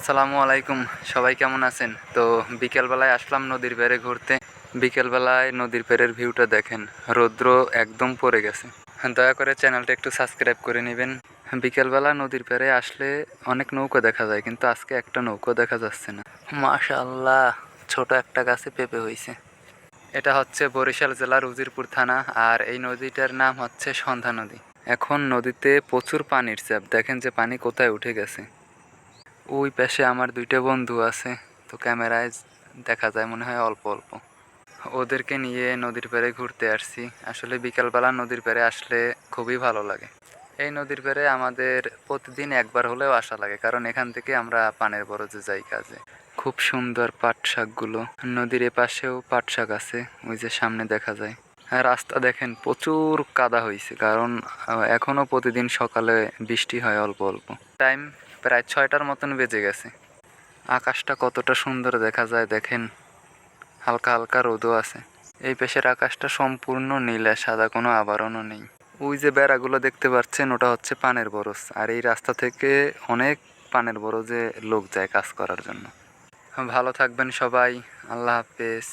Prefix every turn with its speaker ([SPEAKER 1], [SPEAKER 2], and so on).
[SPEAKER 1] আসসালামু আলাইকুম, সবাই কেমন আছেন? তো বিকেলবেলায় আসলাম নদীর পাড়ে ঘুরতে। বিকেলবেলায় নদীর পাড়ের ভিউটা দেখেন, রৌদ্র একদম পড়ে গেছে। দয়া করে চ্যানেলটা একটু সাবস্ক্রাইব করে নেবেন। বিকেলবেলা নদীর পাড়ে আসলে অনেক নৌকো দেখা যায়, কিন্তু আজকে একটা নৌকো দেখা যাচ্ছে না। মাশাআল্লাহ, ছোট একটা গাছে পেঁপে হয়েছে। এটা হচ্ছে বরিশাল জেলার উজিরপুর থানা, আর এই নদীটার নাম হচ্ছে সন্ধ্যা নদী। এখন নদীতে প্রচুর পানির চাপ, দেখেন যে পানি কোথায় উঠে গেছে। ওই পাশে আমার দুইটা বন্ধু আছে, তো ক্যামেরায় দেখা যায় মনে হয় অল্প অল্প। ওদেরকে নিয়ে নদীর পাড়ে ঘুরতে আসছি। আসলে বিকালবেলা নদীর পাড়ে আসলে খুবই ভালো লাগে। এই নদীর পাড়ে আমাদের প্রতিদিন একবার হলেও আসা লাগে, কারণ এখান থেকে আমরা পানের বরজে যাই কাজে। খুব সুন্দর পাট শাকগুলো, নদীর এপাশেও পাট শাক আছে, ওই যে সামনে দেখা যায়। আর রাস্তা দেখেন প্রচুর কাদা হয়েছে, কারণ এখনো প্রতিদিন সকালে বৃষ্টি হয় অল্প অল্প। টাইম প্রায় 6টার মতন বেজে গেছে। আকাশটা কতটা সুন্দর দেখা যায় দেখেন, হালকা হালকা রোদও আছে। এই পেশের আকাশটা সম্পূর্ণ নীলা, সাদা, কোনো আবরণও নেই। ওই যে বেড়াগুলো দেখতে পাচ্ছেন, ওটা হচ্ছে পানের বরজ, আর এই রাস্তা থেকে অনেক পানের বরজে লোক যায় কাজ করার জন্য। ভালো থাকবেন সবাই, আল্লাহ হাফেজ।